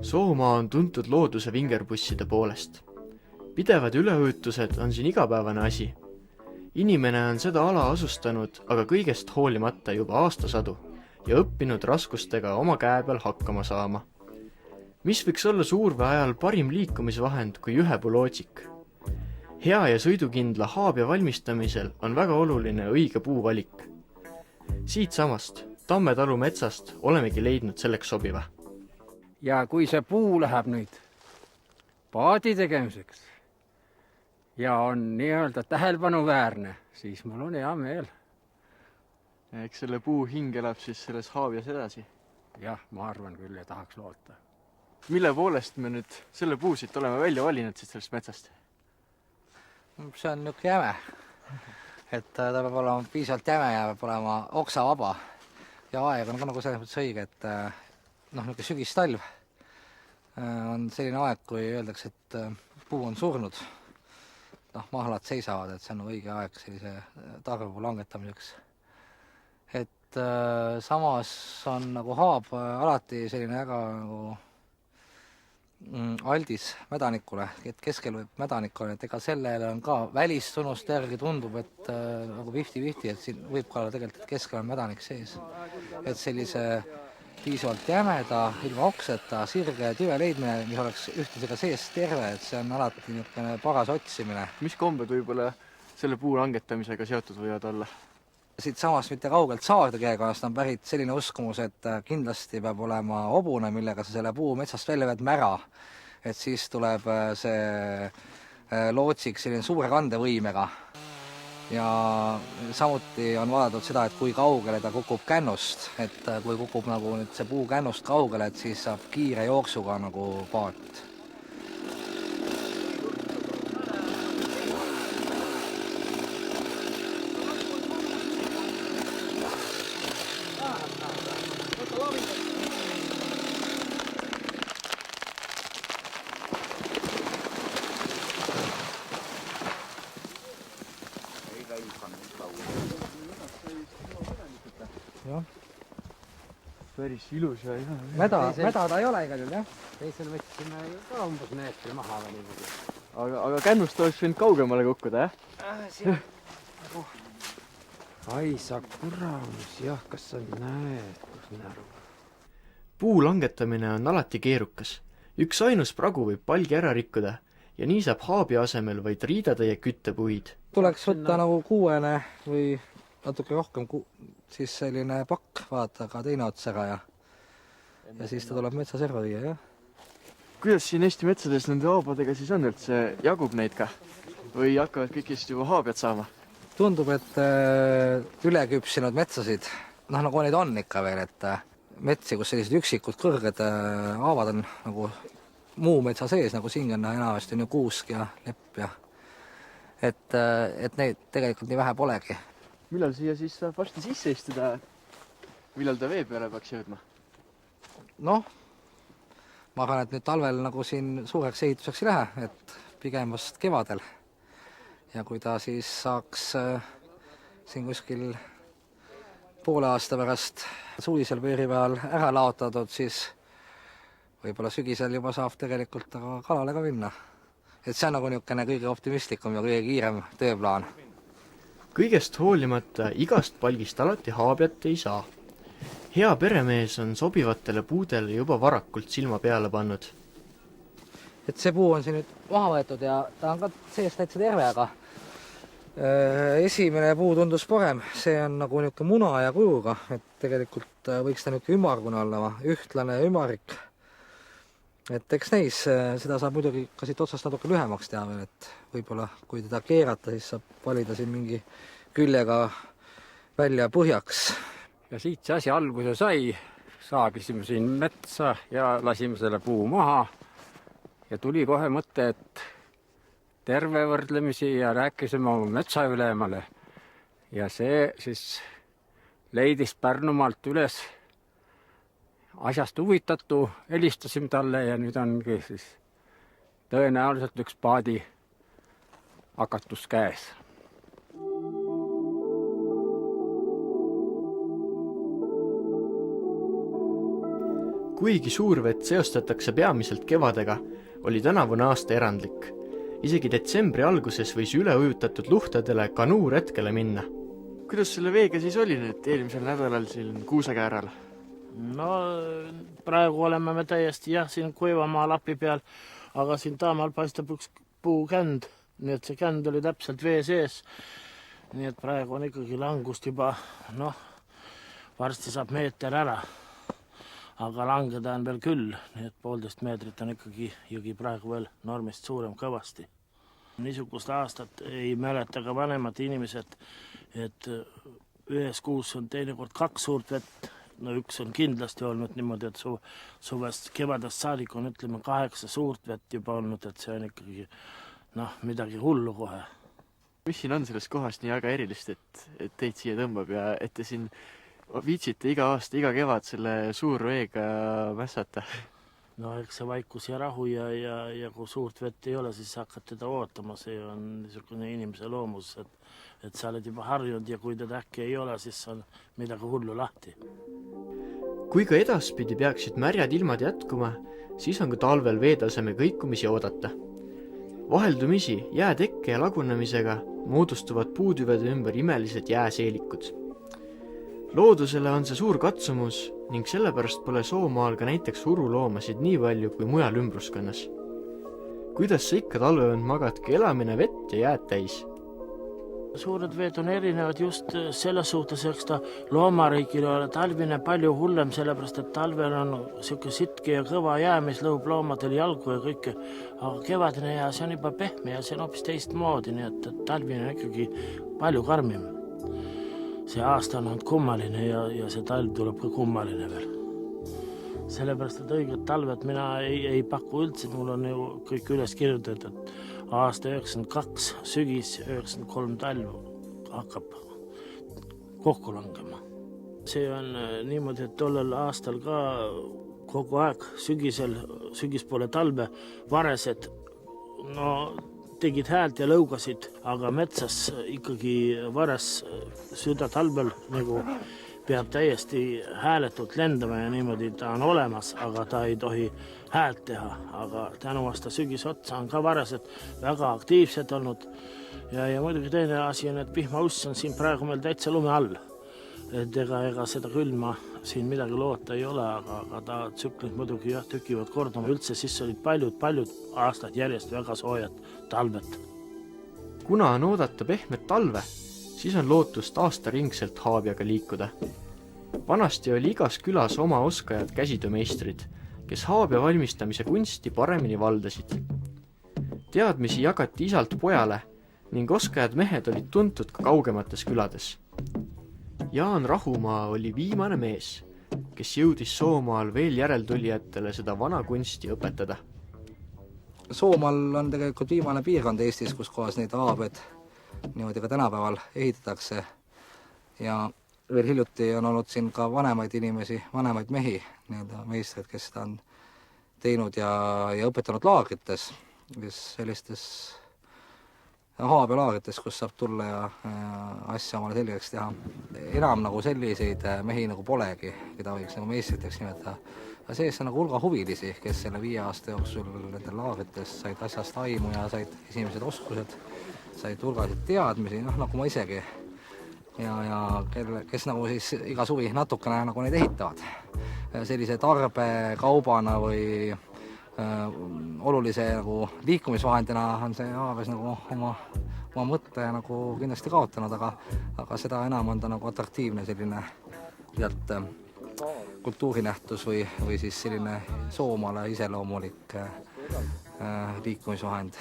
Soomaa on tuntud looduse vingerbusside poolest. Pidevad üleujutused on siin igapäevane asi. Inimene on seda ala asustanud aga kõigest hoolimata juba aastasadu ja õppinud raskustega oma käe peal hakkama saama. Mis võiks olla suurve ajal parim liikumisvahend kui ühepulootsik? Hea ja sõidukindla haabja valmistamisel on väga oluline õige puuvalik. Siit samast, Tammetalu metsast olemegi leidnud selleks sobiva. Ja kui see puu läheb nüüd paadi tegemiseks ja on nii-öelda tähelepanuväärne, siis mul on hea meel. Eks selle puu hing elab siis selles haabjas edasi. Jah, ma arvan küll ja tahaks loota. Mille poolest me nüüd selle puu siit oleme välja valinud siit sellest metsast? See on niisugune jäme. Et ta peab olema piisavalt jäme ja peab olema oksavaba. Ja aeg on ka nagu selles mõttes õige, et niisugune sügistalv on selline aeg, kui öeldakse, et puu on surnud. Mahlad seisavad, et see on õige aeg sellise targu langetamiseks. Et samas on nagu haab alati selline väga nagu aldis mädanikule, et keskel võib mädanik olla, et ega sellele on ka välistunnust järgi tundub, et nagu 50-50, et siin võib ka olla tegelikult, et keskel on mädanik sees. Et sellise piisavalt jämeda, ilma okseta, sirge tüve leidmine, mis oleks ühtlasega sees terve, et see on alati niisugune paras otsimine. Mis kombed võib-olla selle puu langetamisega seotud võivad olla? Siit samast mitte kaugelt Saarde keekonnast on pärit selline uskumus, et kindlasti peab olema hobune, millega sa selle puu metsast välja veed mära. Et siis tuleb see lootsik selline suure kandevõimega. Ja samuti on vaadatud seda, et kui kaugele ta kukub kännust. Et kui kukub nagu nüüd see puu kännust kaugele, et siis saab kiire jooksuga nagu paat. Päris ilus ja hea. Meda ta ei ole igal juhul, jah? Teisel võtsime ka umbes meetri maha veel niimoodi. Aga kännust oleks võinud kaugemale kukkuda, jah? Ai, sa kuramus, jah, kas sa näed, kus näru? Puu langetamine on alati keerukas. Üks ainus pragu võib palgi ära rikkuda ja nii saab haabi asemel vaid riidatäie küttepuid. Tuleks võtta nagu kuuene või natuke rohkem siis selline pakk, vaata ka teine otsaga ja siis ta tuleb metsas ära viia, jah. Kuidas siin Eesti metsades nende haabadega siis on üldse? Jagub neid ka? Või hakkavad kõigist juba haabjad saama? Tundub, et üleküpsinud metsasid, nagu neid on ikka veel, et metsi, kus sellised üksikud kõrged haavad on nagu muu metsa sees, nagu siin on enamasti on ju kuusk ja lepp ja et neid tegelikult nii vähe polegi. Millal siia siis saab varsti sisse istuda? Millal ta vee peale peaks jõudma? Ma arvan, et nüüd talvel nagu siin suureks ehituseks ei lähe, et pigem vast kevadel. Ja kui ta siis saaks siin kuskil poole aasta pärast suvisel pööripäeval ära laotatud, siis võib-olla sügisel juba saab tegelikult kalale ka minna. Et see on nagu niisugune kõige optimistlikum ja kõige kiirem tööplaan. Kõigest hoolimata igast palgist alati haabjat ei saa. Hea peremees on sobivatele puudele juba varakult silma peale pannud. Et see puu on siin nüüd maha võetud ja ta on ka sees täitsa terve, aga esimene puu tundus parem. See on nagu niisugune muna ja kujuga, et tegelikult võiks ta niisugune ümargune olla, ühtlane ümarik. Et eks neis, seda saab muidugi ka siit otsast natuke lühemaks teha veel, et võib-olla kui teda keerata, siis saab valida siin mingi küljega välja põhjaks. Ja siit see asi alguse sai, saagisime siin metsa ja lasime selle puu maha ja tuli kohe mõte, et terve võrdlemisi ja rääkisime oma metsa ülemale. Ja see siis leidis Pärnumaalt üles asjast huvitatu, helistasime talle ja nüüd ongi siis tõenäoliselt üks paadi hakatus käes. Kuigi suurvett seostatakse peamiselt kevadega, oli tänavune aasta erandlik. Isegi detsembri alguses võis üleujutatud luhtadele kanuuretkele minna. Kuidas selle veega siis oli nüüd eelmisel nädalal siin Kuusekääral? No praegu oleme me täiesti siin Kuivamaa lapi peal, aga siin taamal paistab üks puukänd, nii et see känd oli täpselt vee sees. Nii et praegu on ikkagi langust juba, varsti saab meeter ära, aga langeda on veel küll, nii et 1,5 meetrit on ikkagi jõgi praegu veel normist suurem kõvasti. Niisugust aastat ei mäleta ka vanemad inimesed, et ühes kuus on teinekord 2 suurt vett. No üks on kindlasti olnud niimoodi, et suvest kevadest saadik on 8 suurt vett juba olnud, et see on ikkagi midagi hullu kohe. Mis siin on sellest kohast nii väga erilist, et teid siia tõmbab ja et te siin viitsite iga aasta, iga kevad selle suurveega mässata? No eks see vaikus ja rahu ja kui suurt vett ei ole, siis hakkad teda ootama. See on niisugune inimese loomus, et sa oled juba harjunud ja kui teda äkki ei ole, siis on midagi hullu lahti. Kui ka edaspidi peaksid märjad ilmad jätkuma, siis on ka talvel veetaseme kõikumisi oodata. Vaheldumisi jäätekke ja lagunemisega moodustuvad puutüvede ümber imelised jääseelikud. Loodusele on see suur katsumus ning sellepärast pole Soomaal ka näiteks huruloomasid nii palju kui mujal ümbruskonnas. Kuidas sa ikka talveöönd magadki elamine vett ja jääd täis? Suured veed on erinevad just selles suhtes, eks ta loomariigil ole talvine palju hullem, sellepärast et talvel on siuke sitke ja kõva jää, mis lõhub loomadel jalgu ja kõike. Aga kevadine jää, see on juba pehme ja see on hoopis teistmoodi, nii et talvine on ikkagi palju karmim. See aasta on olnud kummaline ja see talv tuleb ka kummaline veel. Sellepärast, et õiget talvet mina ei paku üldse, mul on ju kõik üles kirjutatud, et aasta 92 sügis, 93 talv hakkab kokku langema. See on niimoodi, et tollel aastal ka kogu aeg sügis poole talve varesed tegid häält ja lõugasid, aga metsas ikkagi vares süda talvel nagu peab täiesti hääletult lendama ja niimoodi ta on olemas, aga ta ei tohi häält teha. Aga tänu aasta sügisotsa on ka varesed väga aktiivsed olnud. Ja muidugi teine asi on, et vihmauss on siin praegu meil täitsa lume all. Et ega seda külma siin midagi loota ei ole, aga ta tsüklid muidugi tükivad kordama. Üldse siis olid paljud aastad järjest väga soojad talvet. Kuna on oodata pehmet talve, siis on lootust aastaringselt Haabiaga liikuda. Vanasti oli igas külas oma oskajad käsitöömeistrid, kes haabia valmistamise kunsti paremini valdasid. Teadmisi jagati isalt pojale ning oskajad mehed olid tuntud ka kaugemates külades. Jaan Rahumaa oli viimane mees, kes jõudis Soomaal veel järeltulijatele seda vana kunsti õpetada. Soomaal on tegelikult viimane piirkond Eestis, kus kohas neid haabiad niimoodi ka tänapäeval ehitatakse ja veel hiljuti on olnud siin ka vanemaid inimesi, vanemaid mehi, meistrid, kes seda on teinud ja õpetanud laagrites, kes sellistes haabialaagrites, kus saab tulla ja asja omale selgeks teha. Enam nagu selliseid mehi nagu polegi, keda võiks nagu meistriteks nimetada. Aga sees on nagu hulga huvilisi, kes selle 5 aasta jooksul nendel laagrites said asjast aimu ja said esimesed oskused, said hulgasid teadmisi, nagu ma isegi. Ja kes nagu siis iga suvi natukene nagu neid ehitavad. Sellise tarbekaubana või olulise nagu liikumisvahendina on see haabes nagu oma mõtte nagu kindlasti kaotanud, aga seda enam on ta nagu atraktiivne selline kultuurinähtus või siis selline Soomaale iseloomulik liikumisvahend.